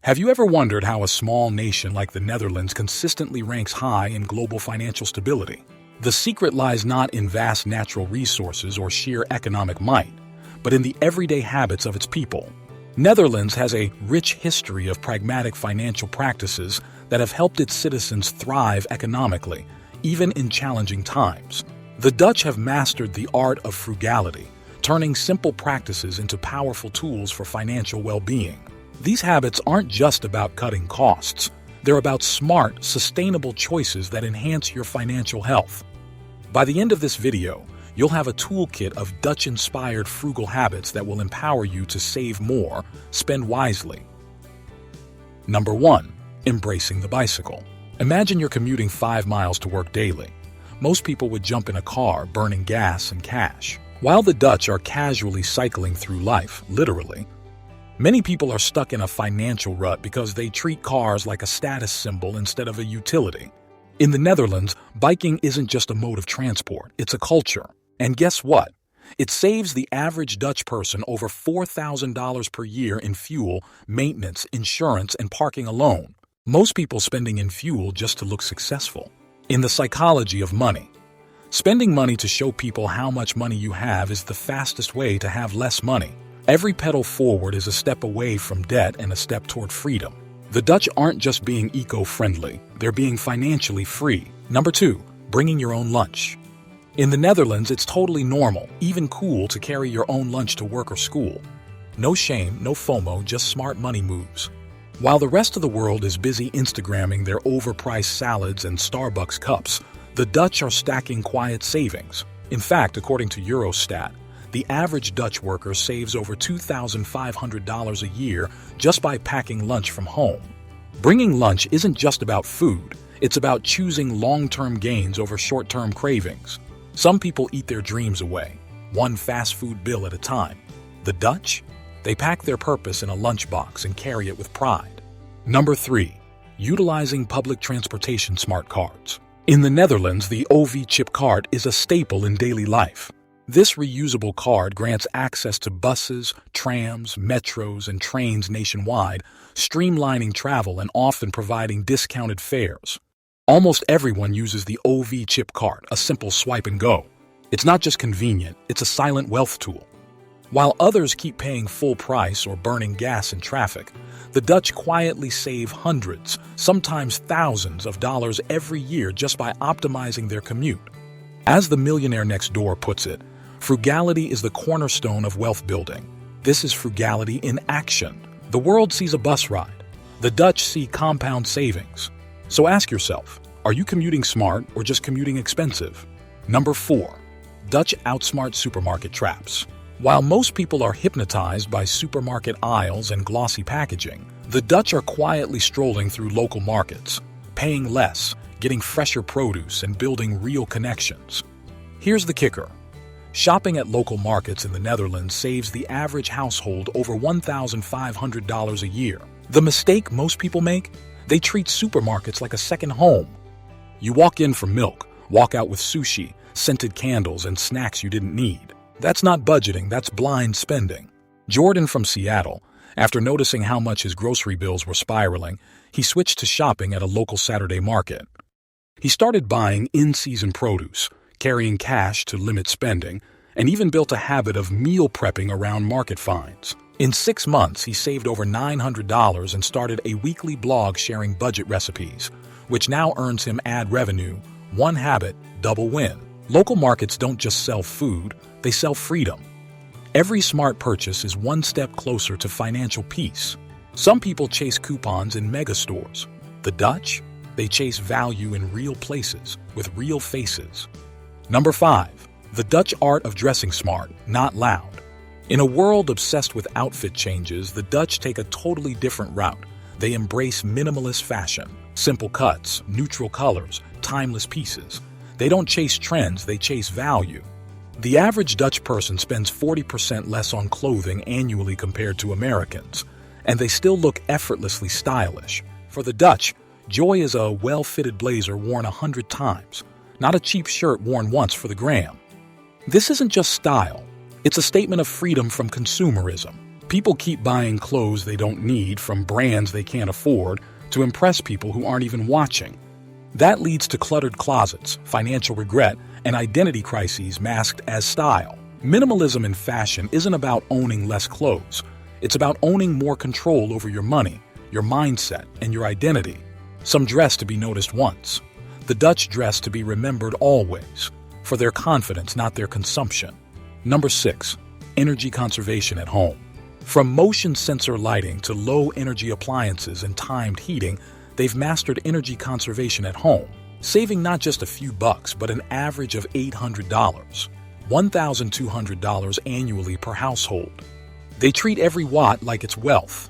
Have you ever wondered how a small nation like the Netherlands consistently ranks high in global financial stability? The secret lies not in vast natural resources or sheer economic might, but in the everyday habits of its people. Netherlands has a rich history of pragmatic financial practices that have helped its citizens thrive economically, even in challenging times. The Dutch have mastered the art of frugality, turning simple practices into powerful tools for financial well-being. These habits aren't just about cutting costs. They're about smart, sustainable choices that enhance your financial health. By the end of this video, you'll have a toolkit of Dutch-inspired frugal habits that will empower you to save more, spend wisely. Number 1. Embracing the bicycle. Imagine you're commuting 5 miles to work daily. Most people would jump in a car, burning gas and cash. While the Dutch are casually cycling through life, literally, many people are stuck in a financial rut because they treat cars like a status symbol instead of a utility. In the Netherlands, biking isn't just a mode of transport, it's a culture. And guess what? It saves the average Dutch person over $4,000 per year in fuel, maintenance, insurance, and parking alone. Most people spending in fuel just to look successful. In the psychology of money, spending money to show people how much money you have is the fastest way to have less money. Every pedal forward is a step away from debt and a step toward freedom. The Dutch aren't just being eco-friendly, they're being financially free. Number 2, bringing your own lunch. In the Netherlands, it's totally normal, even cool, to carry your own lunch to work or school. No shame, no FOMO, just smart money moves. While the rest of the world is busy Instagramming their overpriced salads and Starbucks cups, the Dutch are stacking quiet savings. In fact, according to Eurostat, the average Dutch worker saves over $2,500 a year just by packing lunch from home. Bringing lunch isn't just about food, it's about choosing long-term gains over short-term cravings. Some people eat their dreams away, one fast food bill at a time. The Dutch? They pack their purpose in a lunchbox and carry it with pride. Number 3. Utilizing public transportation smart cards. In the Netherlands, the OV chip card is a staple in daily life. This reusable card grants access to buses, trams, metros, and trains nationwide, streamlining travel and often providing discounted fares. Almost everyone uses the OV chip card, a simple swipe and go. It's not just convenient, it's a silent wealth tool. While others keep paying full price or burning gas in traffic, the Dutch quietly save hundreds, sometimes thousands of dollars every year just by optimizing their commute. As the millionaire next door puts it, frugality is the cornerstone of wealth building. This is frugality in action. The world sees a bus ride. The Dutch see compound savings. So ask yourself, are you commuting smart or just commuting expensive? Number 4. Dutch outsmart supermarket traps. While most people are hypnotized by supermarket aisles and glossy packaging, the Dutch are quietly strolling through local markets, paying less, getting fresher produce, and building real connections. Here's the kicker. Shopping at local markets in the Netherlands saves the average household over $1,500 a year. The mistake most people make? They treat supermarkets like a second home. You walk in for milk, walk out with sushi, scented candles, and snacks you didn't need. That's not budgeting, that's blind spending. Jordan from Seattle, after noticing how much his grocery bills were spiraling, he switched to shopping at a local Saturday market. He started buying in-season produce, carrying cash to limit spending, and even built a habit of meal prepping around market finds. In 6 months, he saved over $900 and started a weekly blog sharing budget recipes, which now earns him ad revenue. One habit, double win. Local markets don't just sell food, they sell freedom. Every smart purchase is one step closer to financial peace. Some people chase coupons in mega stores. The Dutch? They chase value in real places, with real faces. Number 5. The Dutch art of dressing smart, not loud. In a world obsessed with outfit changes, the Dutch take a totally different route. They embrace minimalist fashion, simple cuts, neutral colors, timeless pieces. They don't chase trends, they chase value. The average Dutch person spends 40% less on clothing annually compared to Americans, and they still look effortlessly stylish. For the Dutch, joy is a well-fitted blazer worn 100 times, not a cheap shirt worn once for the gram. This isn't just style, it's a statement of freedom from consumerism. People keep buying clothes they don't need from brands they can't afford to impress people who aren't even watching. That leads to cluttered closets, financial regret, and identity crises masked as style. Minimalism in fashion isn't about owning less clothes. It's about owning more control over your money, your mindset, and your identity. Some dress to be noticed once. The Dutch dress to be remembered always, for their confidence, not their consumption. Number 6. Energy conservation at home. From motion sensor lighting to low-energy appliances and timed heating, they've mastered energy conservation at home, saving not just a few bucks, but an average of $800, $1,200 annually per household. They treat every watt like it's wealth.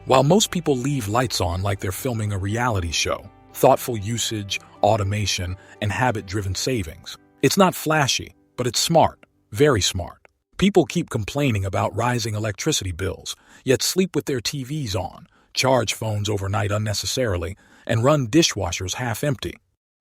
While most people leave lights on like they're filming a reality show, thoughtful usage, automation, and habit-driven savings. It's not flashy, but it's smart, very smart. People keep complaining about rising electricity bills, yet sleep with their TVs on, charge phones overnight unnecessarily, and run dishwashers half empty.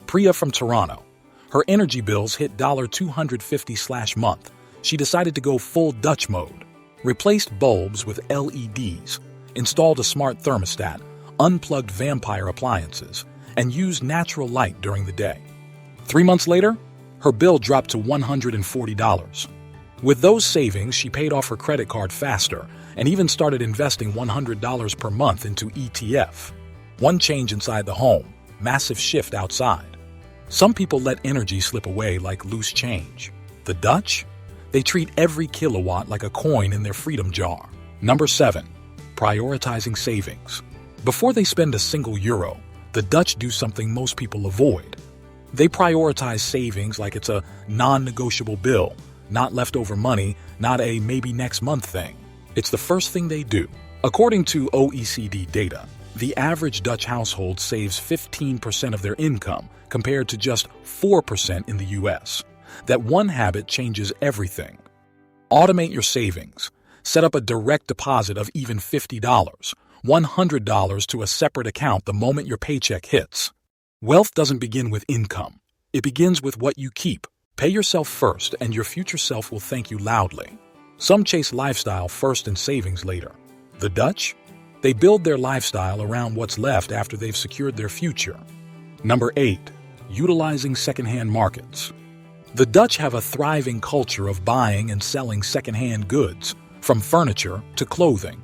Priya from Toronto. Her energy bills hit $250/month. She decided to go full Dutch mode, replaced bulbs with LEDs, installed a smart thermostat, unplugged vampire appliances, and used natural light during the day. 3 months later, her bill dropped to $140. With those savings, she paid off her credit card faster and even started investing $100 per month into ETF. One change inside the home, massive shift outside. Some people let energy slip away like loose change. The Dutch? They treat every kilowatt like a coin in their freedom jar. Number 7. Prioritizing savings. Before they spend a single euro, the Dutch do something most people avoid. They prioritize savings like it's a non-negotiable bill, not leftover money, not a maybe next month thing. It's the first thing they do. According to OECD data, the average Dutch household saves 15% of their income compared to just 4% in the US. That one habit changes everything. Automate your savings. Set up a direct deposit of even $50, $100 to a separate account the moment your paycheck hits. Wealth doesn't begin with income. It begins with what you keep. Pay yourself first, and your future self will thank you loudly. Some chase lifestyle first and savings later. The Dutch? They build their lifestyle around what's left after they've secured their future. Number 8. Utilizing secondhand markets. The Dutch have a thriving culture of buying and selling secondhand goods, from furniture to clothing.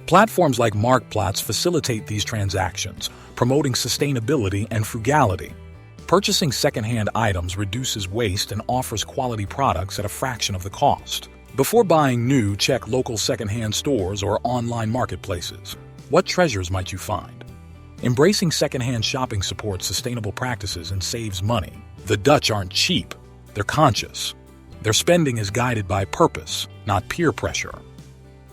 Platforms like Marktplaats facilitate these transactions, promoting sustainability and frugality. Purchasing secondhand items reduces waste and offers quality products at a fraction of the cost. Before buying new, check local secondhand stores or online marketplaces. What treasures might you find? Embracing secondhand shopping supports sustainable practices and saves money. The Dutch aren't cheap, they're conscious. Their spending is guided by purpose, not peer pressure.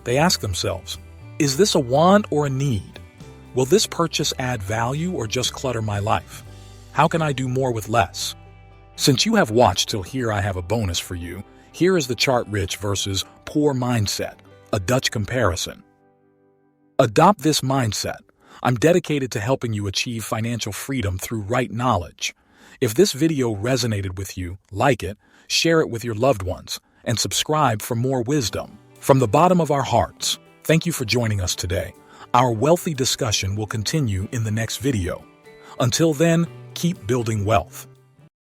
They ask themselves, is this a want or a need? Will this purchase add value or just clutter my life? How can I do more with less? Since you have watched till here, I have a bonus for you. Here is the chart rich versus poor mindset, a Dutch comparison. Adopt this mindset. I'm dedicated to helping you achieve financial freedom through right knowledge. If this video resonated with you, like it, share it with your loved ones, and subscribe for more wisdom. From the bottom of our hearts, thank you for joining us today. Our wealthy discussion will continue in the next video. Until then, keep building wealth.